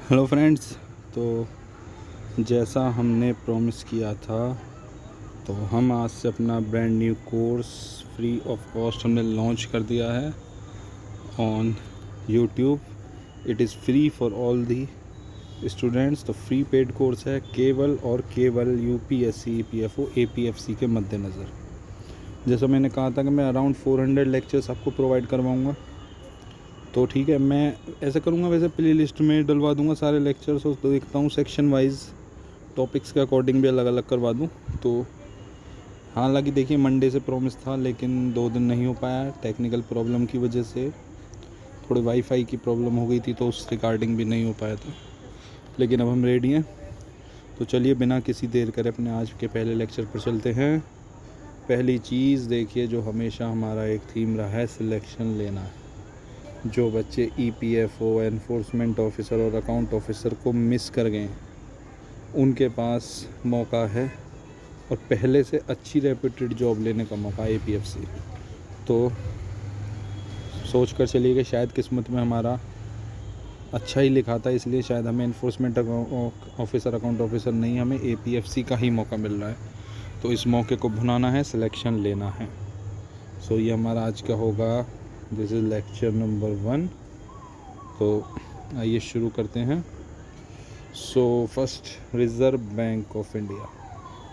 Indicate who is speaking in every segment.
Speaker 1: Hello friends. तो जैसा हमने प्रॉमिस किया था, तो हम आज से अपना brand new course free of cost हमने लॉन्च कर दिया है on YouTube. It is free for all the students. तो फ्री पेड कोर्स है केवल और केवल यूपीएससी, ईपीएफओ, एपीएफसी के मद्देनज़र। जैसा मैंने कहा था कि मैं अराउंड 400 लेक्चर्स आपको प्रोवाइड करवाऊँगा। तो ठीक है, मैं ऐसा करूँगा, वैसे प्ले लिस्ट में डलवा दूँगा सारे लेक्चर्स और तो देखता हूँ सेक्शन वाइज टॉपिक्स के अकॉर्डिंग भी अलग अलग करवा दूँ। तो हालांकि देखिए, मंडे से प्रॉमिस था लेकिन 2 दिन नहीं हो पाया टेक्निकल प्रॉब्लम की वजह से। थोड़ी वाईफाई की प्रॉब्लम हो गई थी तो उस रिगार्डिंग भी नहीं हो पाया था, लेकिन अब हम रेडी हैं। तो चलिए बिना किसी देर करे अपने आज के पहले लेक्चर पर चलते हैं। पहली चीज़ देखिए, जो हमेशा हमारा एक थीम रहा है, सिलेक्शन लेना है। जो बच्चे ईपीएफओ, एनफोर्समेंट ऑफिसर और अकाउंट ऑफिसर को मिस कर गए उनके पास मौका है, और पहले से अच्छी रेप्यूटेड जॉब लेने का मौका एपीएफसी। तो सोच कर चलिए कि शायद किस्मत में हमारा अच्छा ही लिखा था, इसलिए शायद हमें एनफोर्समेंट ऑफिसर, अकाउंट ऑफिसर नहीं, हमें एपीएफसी का ही मौका मिल रहा है। तो इस मौके को भुनाना है, सिलेक्शन लेना है। सो ये हमारा आज का होगा, दिस इज़ लेक्चर नंबर 1। तो आइए शुरू करते हैं। So first, reserve bank of India.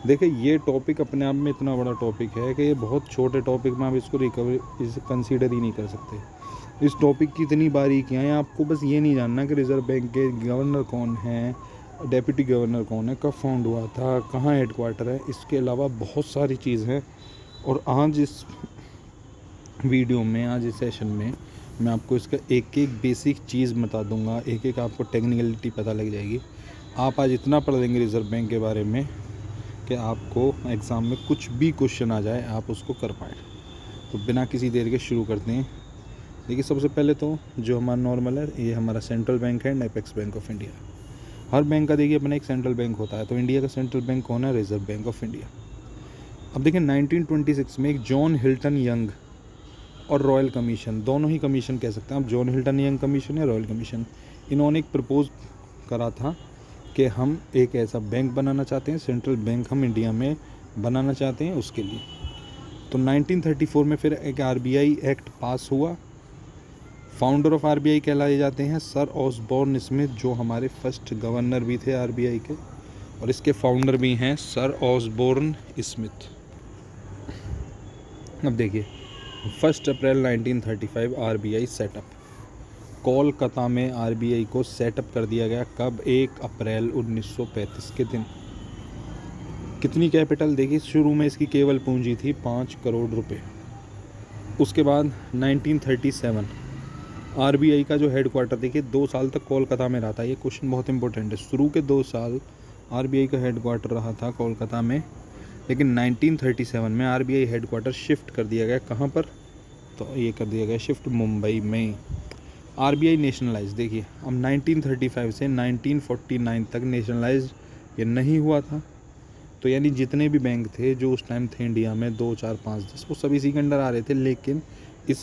Speaker 1: देखिए, ये टॉपिक अपने आप में इतना बड़ा टॉपिक है कि ये बहुत छोटे टॉपिक में आप इसको इसे कंसीडर ही नहीं कर सकते। इस टॉपिक की इतनी बारीकियाँ हैं, आपको बस ये नहीं जानना कि रिज़र्व बैंक के गवर्नर कौन है, डेप्यूटी गवर्नर कौन है, कब फाउंड हुआ था, कहाँ हेडक्वार्टर है। इसके अलावा बहुत सारी चीज़ हैं। और आज इस वीडियो में, आज इस सेशन में मैं आपको इसका एक एक बेसिक चीज़ बता दूंगा, एक एक आपको टेक्निकलिटी पता लग जाएगी। आप आज इतना पढ़ लेंगे रिज़र्व बैंक के बारे में कि आपको एग्ज़ाम में कुछ भी क्वेश्चन आ जाए आप उसको कर पाएँ। तो बिना किसी देर के शुरू करते हैं। देखिए, सबसे पहले तो जो हमारा नॉर्मल है, ये हमारा सेंट्रल बैंक है, apex bank of India. Her bank का देखिए अपना एक सेंट्रल बैंक होता है। तो इंडिया का सेंट्रल बैंक कौन है? Reserve bank of India. अब देखिए, 1926 में एक जॉन हिल्टन यंग और रॉयल कमीशन, दोनों ही कमीशन कह सकते हैं आप, जॉन हिल्टन यंग कमीशन या रॉयल कमीशन, इन्होंने एक प्रपोज करा था कि हम एक ऐसा बैंक बनाना चाहते हैं, सेंट्रल बैंक हम इंडिया में बनाना चाहते हैं उसके लिए। तो 1934 में फिर एक आरबीआई एक्ट पास हुआ। फाउंडर ऑफ आरबीआई कहलाए जाते हैं सर ऑसबोर्न स्मिथ, जो हमारे फर्स्ट गवर्नर भी थे आरबीआई के, और इसके फाउंडर भी हैं सर ऑसबोर्न स्मिथ। अब देखिए, 1 अप्रैल 1935 आरबीआई सेटअप। कोलकाता में आरबीआई को सेटअप कर दिया गया। कब? 1 अप्रैल 1935 के दिन। कितनी कैपिटल? देखिए, शुरू में इसकी केवल पूंजी थी 5 करोड़ रुपए। उसके बाद 1937 आरबीआई का जो हेडक्वार्टर, देखिए 2 साल तक कोलकाता में रहा था। ये क्वेश्चन बहुत इंपॉर्टेंट है। शुरू के 2 साल आरबीआई का हेडक्वार्टर रहा था कोलकाता में, लेकिन 1937 में आरबीआई हेडक्वार्टर शिफ्ट कर दिया गया। कहाँ पर? तो ये कर दिया गया शिफ्ट मुंबई में। आरबीआई नेशनलाइज, देखिए अब 1935 से 1949 तक नेशनलाइज ये नहीं हुआ था। तो यानी जितने भी बैंक थे जो उस टाइम थे इंडिया में, 2, 4, 5, 10, वो सभी इसी के अंडर आ रहे थे, लेकिन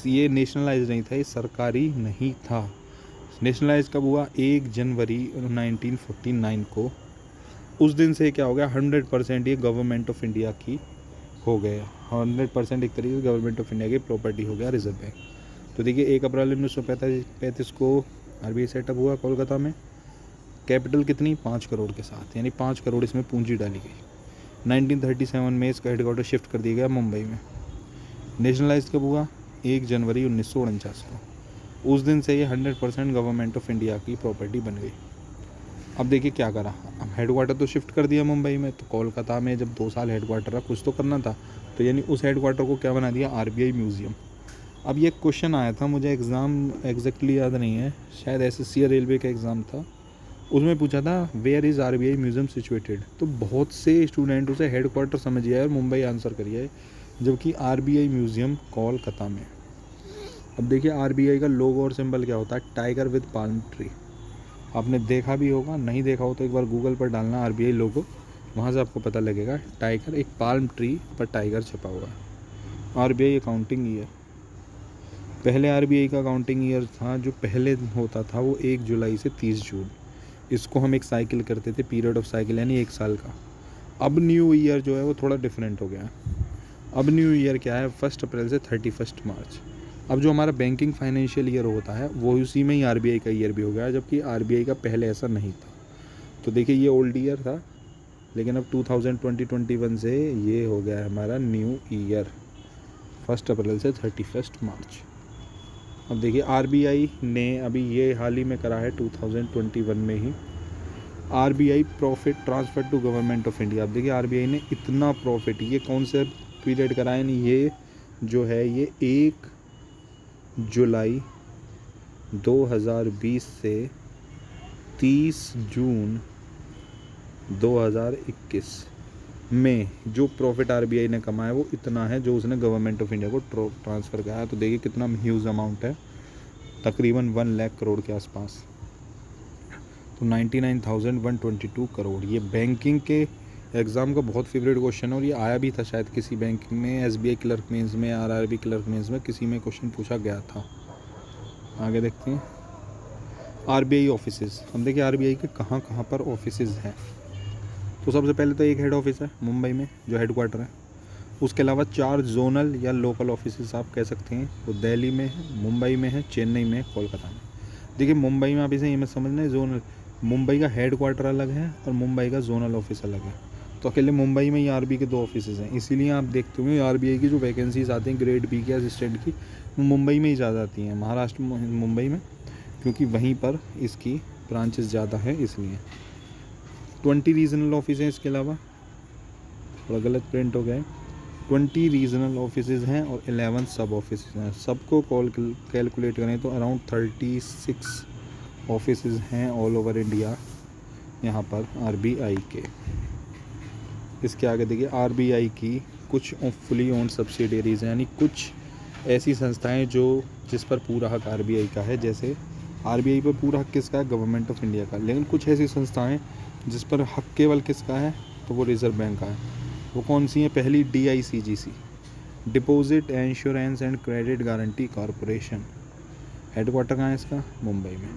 Speaker 1: ये नेशनलाइज नहीं था, ये सरकारी नहीं था। नेशनलाइज कब हुआ? 1 जनवरी 1949 को। उस दिन से क्या हो गया? 100% ये गवर्नमेंट ऑफ इंडिया की हो गया। 100% एक तरीके से गवर्नमेंट ऑफ इंडिया की प्रॉपर्टी हो गया रिजर्व बैंक। तो देखिए, 1 अप्रैल 1935 को आरबीआई सेटअप हुआ कोलकाता में। कैपिटल कितनी? 5 करोड़ के साथ, यानी 5 करोड़ इसमें पूंजी डाली गई। 1937 में इसका हेडक्वार्टर शिफ्ट कर दिया गया मुंबई में। नेशनलाइज कब हुआ? 1 जनवरी 1949 को। उस दिन से ये 100% गवर्नमेंट ऑफ इंडिया की प्रॉपर्टी बन गई। अब देखिए क्या करा, अब हेडक्वार्टर तो शिफ्ट कर दिया मुंबई में, तो कोलकाता में जब 2 साल हेडक्वार्टर रहा, कुछ तो करना था। तो यानी उस हेडक्वार्टर को क्या बना दिया? RBI museum. अब ये क्वेश्चन आया था, मुझे एग्ज़ाम एग्जैक्टली याद नहीं है, शायद एसएससी या रेलवे का एग्ज़ाम था, उसमें पूछा था where is RBI museum situated. तो बहुत से स्टूडेंट उसे हेडक्वार्टर समझिए और मुंबई आंसर करिए, जबकि आरबीआई म्यूज़ियम कोलकाता में। अब देखिए, आरबीआई का लोगो और सिंबल क्या होता है? Tiger with palm tree. आपने देखा भी होगा, नहीं देखा हो तो एक बार गूगल पर डालना आरबीआई लोगो, वहाँ से आपको पता लगेगा। टाइगर, एक पाल्म ट्री पर टाइगर छपा हुआ है। आरबीआई अकाउंटिंग ईयर, पहले आरबीआई का अकाउंटिंग ईयर था जो पहले होता था वो 1 जुलाई से 30 जून, इसको हम एक साइकिल करते थे, पीरियड ऑफ साइकिल, यानी 1 साल का। अब न्यू ईयर जो है वो थोड़ा डिफरेंट हो गया है। अब न्यू ईयर क्या है, 1 अप्रैल से 31 मार्च। अब जो हमारा बैंकिंग फाइनेंशियल ईयर होता है वो उसी में ही आरबीआई का ईयर भी हो गया है, जबकि आरबीआई का पहले ऐसा नहीं था। तो देखिए ये ओल्ड ईयर था, लेकिन अब 2020-21 से ये हो गया है हमारा न्यू ईयर, 1 अप्रैल से 31 मार्च। अब देखिए आरबीआई ने अभी ये हाल ही में करा है 2021 में ही, RBI profit transfer to government of India. अब देखिए आरबीआई ने इतना प्रॉफिट, ये कौन से पीरियड करा है, ये जो है ये 1 जुलाई 2020 से 30 जून 2021 में जो प्रॉफिट आरबीआई ने कमाया वो इतना है जो उसने गवर्नमेंट ऑफ इंडिया को ट्रांसफ़र करा है। तो देखिए कितना ह्यूज अमाउंट है, तकरीबन 1 लाख करोड़ के आसपास, तो 99,122 करोड़। ये बैंकिंग के एग्ज़ाम का बहुत फेवरेट क्वेश्चन है, और ये आया भी था शायद किसी बैंकिंग में, एसबीआई क्लर्क मेंस में, आरआरबी क्लर्क मेंस में, किसी में क्वेश्चन पूछा गया था। आगे देखते हैं आरबीआई ऑफिसेज़। हम देखिए आरबीआई के कहाँ कहाँ पर ऑफिसेज़ हैं। तो सबसे पहले तो एक हेड ऑफिस है मुंबई में जो हेड क्वार्टर है। उसके अलावा 4 जोनल या लोकल ऑफिसेज़ आप कह सकते हैं, वो दिल्ली में है, मुंबई में है, चेन्नई में है, कोलकाता में। देखिए मुंबई में आप इसे ये मत समझना है जोनल, मुंबई का हेड क्वार्टर अलग है और मुंबई का जोनल ऑफिस अलग है। तो अकेले मुंबई में ही आरबीआई के 2 ऑफिसेज़ हैं, इसीलिए आप देखते होंगे आरबीआई की जो वैकेंसीज आती हैं ग्रेड बी के असिस्टेंट की, वो मुंबई में ही ज़्यादा आती हैं, महाराष्ट्र मुंबई में, क्योंकि वहीं पर इसकी ब्रांचेस ज़्यादा है इसलिए। 20 रीजनल ऑफिस हैं, इसके अलावा थोड़ा गलत प्रिंट हो गया है, 20 रीजनल ऑफिसेज़ हैं और 11 सब ऑफिस हैं। सबको कैलकुलेट करें तो अराउंड 36 ऑफिसेज़ हैं ऑल ओवर इंडिया यहाँ पर आरबीआई के। इसके आगे देखिए आरबीआई की कुछ फुली ओन्ड सब्सिडियरीज़ हैं, यानी कुछ ऐसी संस्थाएं जो जिस पर पूरा हक आरबीआई का है। जैसे आरबीआई पर पूरा हक किसका है, गवर्नमेंट ऑफ इंडिया का, लेकिन कुछ ऐसी संस्थाएं जिस पर हक केवल किसका है, तो वो रिजर्व बैंक का है। वो कौन सी हैं, पहली DICGC, deposit insurance and credit guarantee corporation, head quarter कहाँ है इसका, मुंबई में।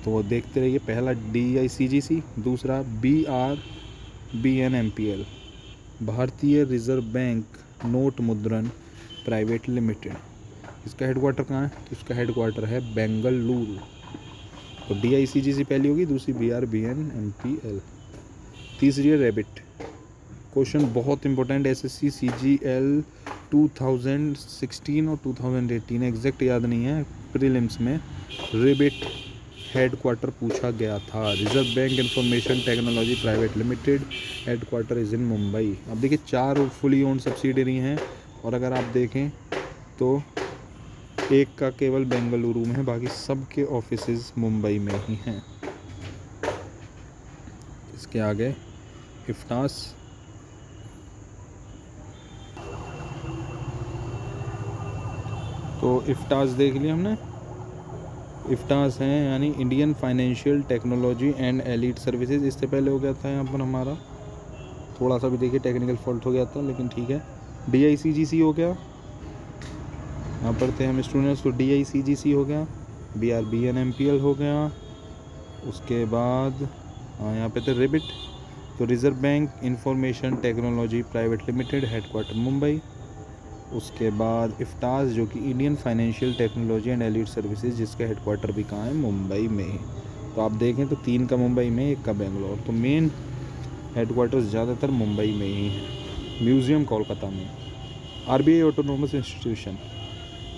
Speaker 1: तो देखते रहिए, पहला डीआईसीजीसी, दूसरा बीआरबीएनएमपीएल, भारतीय रिजर्व बैंक नोट मुद्रण प्राइवेट लिमिटेड। इसका हेड क्वार्टर कहाँ है, तो इसका हेड क्वार्टर है बेंगलुरु। तो डीआईसीजीसी पहली होगी, दूसरी बीआरबीएनएमपीएल, तीसरी है रेबिट। क्वेश्चन बहुत इंपॉर्टेंट, एसएससी सीजीएल 2016 और 2018 एग्जैक्ट याद नहीं है, प्रीलिम्स में रेबिट हेड क्वार्टर पूछा गया था। Reserve bank information technology private limited, head quarter is in Mumbai. अब देखिए 4 फुली ओन्ड सब्सिडरी हैं, और अगर आप देखें तो एक का केवल बेंगलुरु में है, बाकी सब के ऑफिसेज मुंबई में ही हैं। इसके आगे इफ्तास, तो इफ्तास देख लिया हमने। इफ्तास हैं यानी Indian financial technology and elite services. इससे पहले हो गया था यहाँ पर हमारा, थोड़ा सा भी देखिए टेक्निकल फॉल्ट हो गया था, लेकिन ठीक है। डीआईसीजीसी हो गया, यहाँ पढ़ते हैं हम स्टूडेंट्स, तो डीआईसीजीसी हो गया, बीआरबीएनएमपीएल हो गया, उसके बाद यहाँ पे थे रिबिट, तो reserve bank information technology private limited, headquarter Mumbai. उसके बाद इफ्तास जो कि Indian financial technology and elite services, जिसका हेडक्वार्टर भी कहाँ है, मुंबई में। तो आप देखें तो 3 का मुंबई में, 1 का बेंगलोर, तो मेन हेडक्वार्टर्स ज़्यादातर मुंबई में ही है। म्यूज़ियम कोलकाता में। RBI autonomous institution,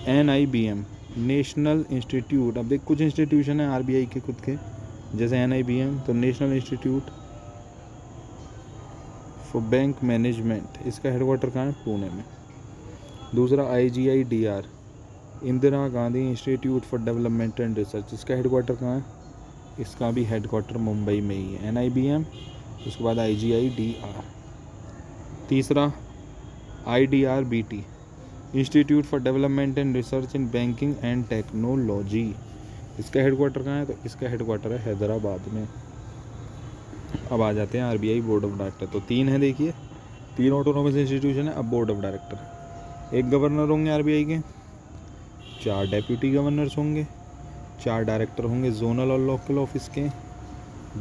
Speaker 1: NIBM, national institute. अब देख कुछ इंस्टीट्यूशन है आरबीआई के खुद के, जैसे एनआईबीएम, तो national institute for bank management, इसका हेडक्वार्टर कहाँ है, पुणे में। दूसरा IGIDR, Indira Gandhi institute for development and research, इसका हेडक्वार्टर कहाँ है, इसका भी हेडक्वार्टर मुंबई में ही है। एनआईबीएम, उसके बाद आईजीआईडीआर। तीसरा IDRBT, institute for development and research in banking and technology, इसका हेडक्वार्टर कहाँ है, तो इसका हेडक्वार्टर है हैदराबाद में। अब आ जाते हैं आरबीआई बोर्ड ऑफ डायरेक्टर। तो 3 है, देखिए 3 ऑटोनोमस इंस्टीट्यूशन है। अब बोर्ड ऑफ डायरेक्टर, 1 गवर्नर होंगे आरबीआई के, 4 डेप्यूटी गवर्नर्स होंगे, 4 डायरेक्टर होंगे जोनल और लोकल ऑफिस के।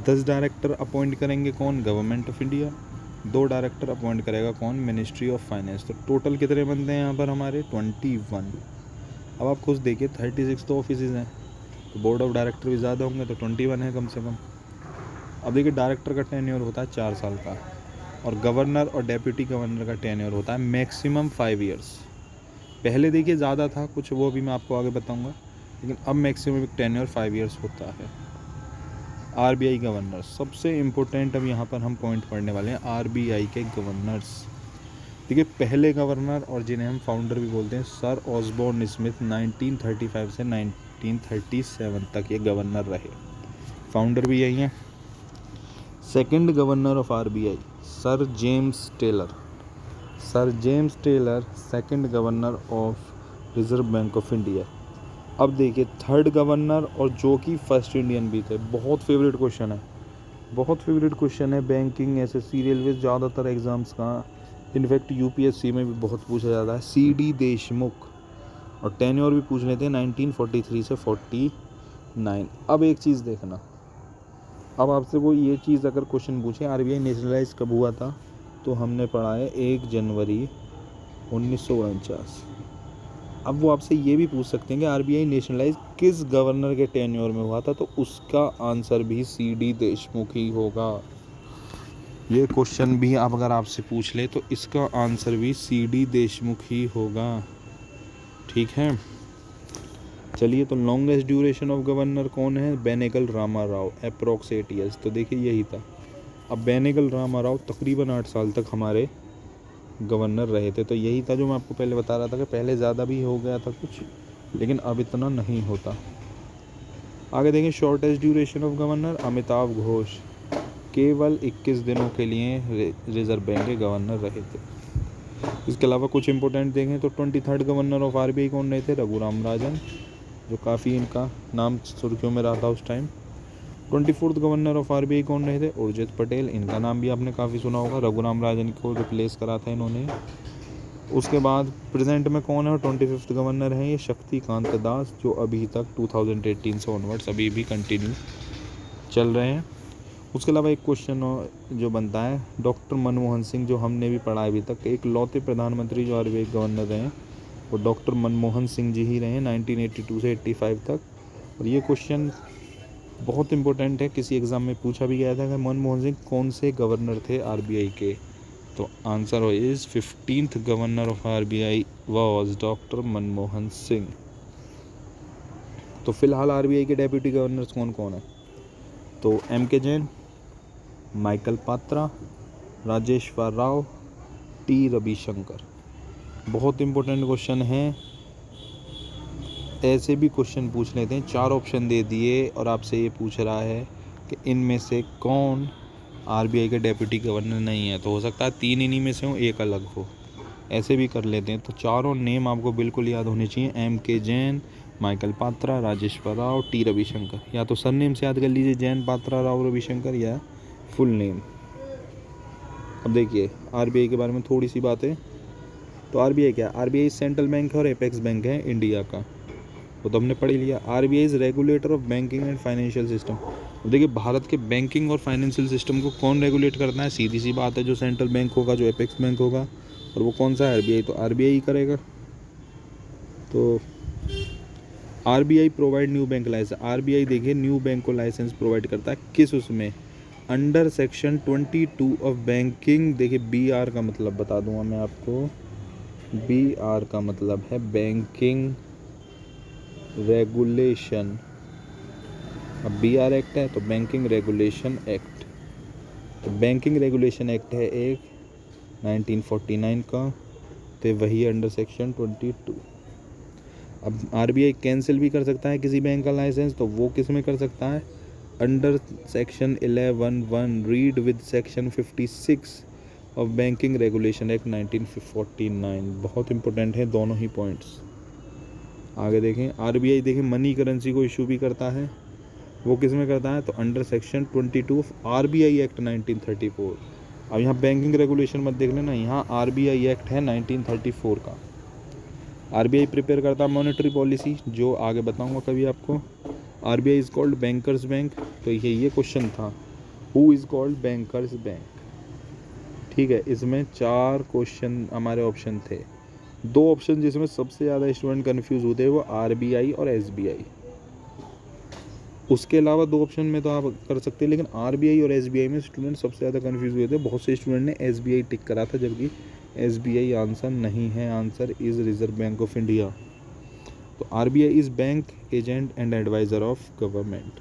Speaker 1: 10 डायरेक्टर अपॉइंट करेंगे कौन? Government of India. 2 director appoint करेगा कौन? Ministry of Finance. तो टोटल कितने बनते हैं यहाँ पर हमारे? 21। अब आप खुद देखिए 36 तो ऑफिस हैं, तो बोर्ड ऑफ डायरेक्टर भी ज़्यादा होंगे, तो 21 है कम से कम। अब देखिए डायरेक्टर का टेन्योर होता है 4 साल का, और गवर्नर और डेप्यूटी गवर्नर का टेन्योर होता है मैक्सिमम 5 ईयर्स। पहले देखिए ज़्यादा था कुछ, वो भी मैं आपको आगे बताऊंगा, लेकिन अब मैक्सिमम टेन्योर 5 ईयर्स होता है। आरबीआई गवर्नर सबसे इम्पोर्टेंट, अब यहाँ पर हम पॉइंट पढ़ने वाले हैं आरबीआई के गवर्नर्स। देखिए पहले गवर्नर, और जिन्हें हम फाउंडर भी बोलते हैं, सर ऑसबोर्न स्मिथ 1935 से 1937 तक ये गवर्नर रहे, फाउंडर भी यही हैं। Second governor of RBI sir James Taylor. Sir James Taylor second governor of Reserve bank of India. अब देखिए थर्ड गवर्नर, और जो कि फर्स्ट इंडियन भी थे। बहुत फेवरेट क्वेश्चन है, बहुत फेवरेट क्वेश्चन है बैंकिंग, एसएससी, रेलवे, ज़्यादातर एग्जाम्स का, इनफैक्ट यूपीएससी में भी बहुत पूछा जाता है। सीडी देशमुख, और टेन्योर भी पूछ लेते हैं 1943 से 49। अब एक चीज़ देखना, अब आपसे वो ये चीज़ अगर क्वेश्चन पूछे आरबीआई नेशनलाइज कब हुआ था, तो हमने पढ़ा है 1 जनवरी 1949। अब वो आपसे ये भी पूछ सकते हैं कि आरबीआई नेशनलाइज किस गवर्नर के टेन्योर में हुआ था, तो उसका आंसर भी सीडी देशमुख ही होगा। ये क्वेश्चन भी आप अगर आपसे पूछ ले तो इसका आंसर भी सीडी देशमुख ही होगा। ठीक है, चलिए, तो लॉन्गेस्ट ड्यूरेशन ऑफ गवर्नर कौन है? Benegal Rama Rao, approx 8 years. तो देखिए यही था। अब बेनेगल रामा राव तकरीबन 8 साल तक हमारे गवर्नर रहे थे। तो यही था जो मैं आपको पहले बता रहा था कि पहले ज़्यादा भी हो गया था कुछ, लेकिन अब इतना नहीं होता। आगे देखें shortest duration of governor, Amitabh Ghosh केवल 21 दिनों के लिए रिजर्व बैंक के गवर्नर रहे थे। इसके अलावा कुछ इंपॉर्टेंट देखें तो 23rd गवर्नर ऑफ आरबीआई कौन रहे थे? रघुराम राजन, जो काफ़ी इनका नाम सुर्खियों में रहा था उस time. 24th governor of RBI कौन रहे थे? उर्जित पटेल, इनका नाम भी आपने काफ़ी सुना होगा, रघुराम राजन को रिप्लेस करा था इन्होंने। उसके बाद प्रेजेंट में कौन है? 25th गवर्नर हैं ये शक्तिकांत दास, जो अभी तक 2018 से ऑनवर्ड्स अभी भी कंटिन्यू चल रहे हैं। उसके अलावा एक क्वेश्चन जो बनता है, डॉक्टर मनमोहन सिंह, जो हमने भी पढ़ा अभी तक, एक लौते प्रधानमंत्री जो आरबीआई गवर्नर रहे हैं वो डॉक्टर मनमोहन सिंह जी ही रहे हैं 1982 से 85 तक। और ये क्वेश्चन बहुत इंपॉर्टेंट है, किसी एग्ज़ाम में पूछा भी गया था कि मनमोहन सिंह कौन से गवर्नर थे आरबीआई के, तो answer is 15th governor of RBI was doctor Manmohan Singh. तो फिलहाल आरबीआई के डेप्यूटी गवर्नर्स कौन कौन है? तो MK. Jain, Michael Patra, Rajeshwar Rao, T Ravishankar. बहुत इंपॉर्टेंट क्वेश्चन है, ऐसे भी क्वेश्चन पूछ लेते हैं। 4 ऑप्शन दे दिए और आपसे ये पूछ रहा है कि इनमें से कौन आरबीआई के डेप्यूटी गवर्नर नहीं है, तो हो सकता है 3 इन्हीं में से हो, एक अलग हो, ऐसे भी कर लेते हैं। तो चारों नेम आपको बिल्कुल याद होने चाहिए, MK. Jain, Michael Patra, Rajeshwar Rao, T Ravishankar. या तो सर नेम से याद कर लीजिए, जैन, पात्रा, राव, रविशंकर, या फुल नेम। अब देखिए आरबीआई के बारे में थोड़ी सी बातें। तो आरबीआई क्या है? आरबीआई सेंट्रल बैंक है और एपेक्स बैंक है इंडिया का, वो तो हमने पढ़ ही लिया। RBI is regulator of banking and financial system. अब देखिए भारत के बैंकिंग और फाइनेंशियल सिस्टम को कौन रेगुलेट करता है? सीधी सी बात है, जो सेंट्रल बैंक होगा, जो एपेक्स बैंक होगा, और वो कौन सा है? आरबीआई। तो आरबीआई ही करेगा। तो RBI provide new bank license. RBI देखिए न्यू बैंक को लाइसेंस प्रोवाइड करता है, किस उसमें? Under section 22 of banking. देखिए बी आर का मतलब बता दूंगा मैं आपको, बी आर का मतलब है बैंकिंग रेगुलेशन। अब बी आर एक्ट है तो बैंकिंग रेगुलेशन एक्ट। तो बैंकिंग रेगुलेशन एक्ट है एक 1949 का, तो वही अंडर सेक्शन 22। अब आरबीआई कैंसिल भी कर सकता है किसी बैंक का लाइसेंस, तो वो किस में कर सकता है? Under section 11(1) read with section 56 of banking regulation act 1949। बहुत इंपॉर्टेंट है दोनों ही पॉइंट्स। आगे देखें, आरबीआई देखें मनी करेंसी को इशू भी करता है, वो किस में करता है? तो under section 22 of RBI act 1934। अब यहाँ बैंकिंग रेगुलेशन मत देख लेना, यहाँ आरबीआई एक्ट है 1934 का। आरबीआई प्रिपेयर करता है मॉनेटरी पॉलिसी, जो आगे बताऊंगा कभी आपको। RBI is called bankers bank, तो ये क्वेश्चन था, who is called bankers bank. ठीक है, इसमें 4 क्वेश्चन हमारे ऑप्शन थे। 2 ऑप्शन जिसमें सबसे ज़्यादा स्टूडेंट कन्फ्यूज़ होते हैं वो आरबीआई और एसबीआई। उसके अलावा 2 ऑप्शन में तो आप कर सकते हैं, लेकिन आरबीआई और एसबीआई में स्टूडेंट सबसे ज़्यादा कन्फ्यूज़ हुए थे। बहुत से स्टूडेंट ने एसबीआई टिक करा था, जबकि एसबीआई आंसर नहीं है, answer is reserve bank of India. तो RBI is bank agent and advisor of government.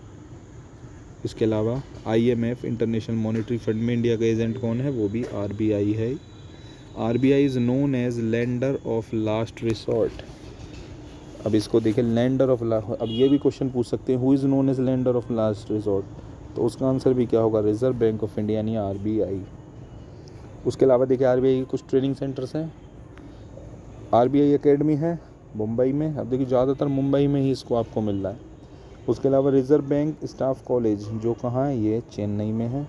Speaker 1: इसके अलावा आईएमएफ इंटरनेशनल मॉनेटरी फंड में इंडिया का एजेंट कौन है, वो भी आरबीआई है। RBI is known as lender of last resort. अब इसको देखिए, लेंडर ऑफ अब ये भी क्वेश्चन पूछ सकते हैं, who is known as lender of last resort, तो उसका आंसर भी क्या होगा, रिजर्व बैंक ऑफ इंडिया यानी आरबीआई। उसके अलावा देखिए आरबीआई के कुछ ट्रेनिंग सेंटर्स हैं। आरबीआई एकेडमी है मुंबई में, अब देखिए ज़्यादातर मुंबई में ही इसको आपको मिल रहा है। उसके अलावा रिजर्व बैंक स्टाफ कॉलेज जो कहाँ है, ये चेन्नई में है।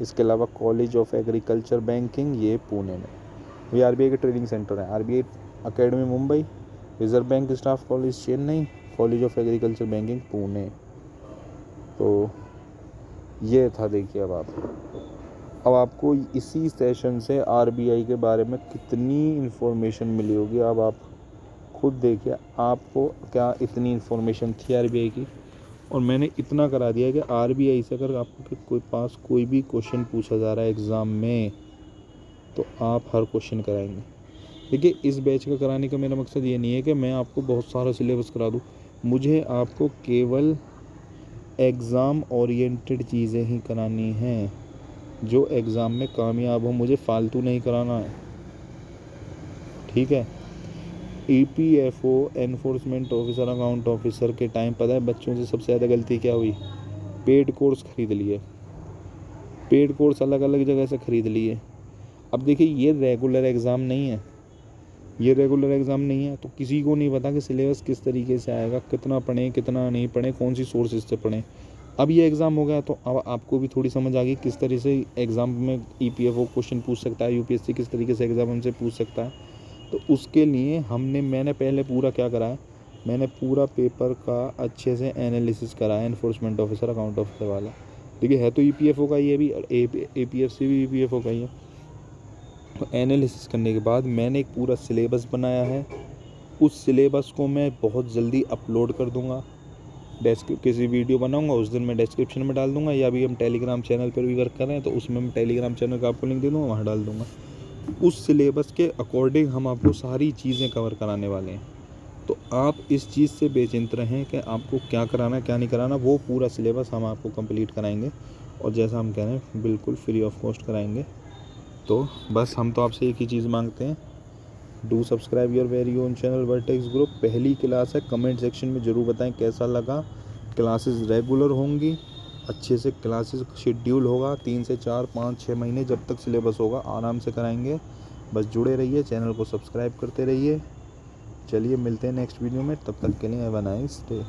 Speaker 1: इसके अलावा कॉलेज ऑफ एग्रीकल्चर बैंकिंग ये पुणे में। ये आरबीआई के ट्रेनिंग सेंटर हैं, RBI academy Mumbai, reserve bank staff college Chennai, college of agriculture banking Pune. तो ये था। देखिए अब आपको इसी सेशन से आरबीआई के बारे में कितनी इन्फॉर्मेशन मिली होगी, अब आप खुद देखिए आपको क्या इतनी इन्फॉर्मेशन थी आरबीआई की। और मैंने इतना करा दिया कि आरबीआई से अगर आपको पास कोई भी क्वेश्चन पूछा जा रहा है एग्ज़ाम में, तो आप हर क्वेश्चन कराएंगे। देखिए इस बैच का कराने का मेरा मकसद ये नहीं है कि मैं आपको बहुत सारा सिलेबस करा दूँ, मुझे आपको केवल एग्ज़ाम ओरिएंटेड चीज़ें ही करानी हैं, जो एग्ज़ाम में कामयाब हो। मुझे फालतू नहीं कराना है, ठीक है। EPFO enforcement officer, account officer के टाइम पता है बच्चों से सबसे ज़्यादा गलती क्या हुई, पेड कोर्स खरीद लिए, पेड कोर्स अलग अलग जगह से खरीद लिए। अब देखिए ये रेगुलर एग्ज़ाम नहीं है, ये रेगुलर एग्ज़ाम नहीं है, तो किसी को नहीं पता कि सिलेबस किस तरीके से आएगा, कितना पढ़ें कितना नहीं पढ़ें, कौन सी सोर्सेज से पढ़ें। अब ये एग्ज़ाम हो गया तो अब आपको भी थोड़ी समझ आ गई किस तरह से एग्ज़ाम में ईपीएफओ क्वेश्चन पूछ सकता है, यूपीएससी किस तरीके से एग्ज़ाम हमसे पूछ सकता है। तो उसके लिए मैंने पहले पूरा क्या करा है, मैंने पूरा पेपर का अच्छे से एनालिसिस करा है, एनफोर्समेंट ऑफिसर अकाउंट ऑफिसर वाला। देखिए है तो ईपीएफओ का ये भी, और एपीएफसी भी ईपीएफओ का ही है। तो एनालिसिस करने के बाद मैंने एक पूरा सिलेबस बनाया है, उस सिलेबस को मैं बहुत जल्दी अपलोड कर दूंगा। किसी वीडियो बनाऊंगा उस दिन मैं डिस्क्रिप्शन में डाल दूंगा, या अभी हम टेलीग्राम चैनल पर भी वर्क कर रहे हैं तो उसमें मैं टेलीग्राम चैनल का आपको लिंक दे दूँगा, वहाँ डाल दूँगा। उस सिलेबस के अकॉर्डिंग हम आपको सारी चीज़ें कवर कराने वाले हैं। तो आप इस चीज़ से बेचिंत रहें कि आपको क्या कराना है क्या नहीं कराना, वो पूरा सिलेबस हम आपको कंप्लीट कराएंगे, और जैसा हम कह रहे हैं बिल्कुल फ्री ऑफ कॉस्ट कराएंगे। तो बस हम तो आपसे एक ही चीज़ मांगते हैं, do subscribe your very own channel vertex group. पहली क्लास है, कमेंट सेक्शन में ज़रूर बताएं कैसा लगा। क्लासेस रेगुलर होंगी, अच्छे से क्लासेस शेड्यूल होगा, 3 से 4 5 6 महीने जब तक सिलेबस होगा आराम से कराएंगे। बस जुड़े रहिए, चैनल को सब्सक्राइब करते रहिए। चलिए मिलते हैं नेक्स्ट वीडियो में, तब तक के लिए हैव अ नाइस डे।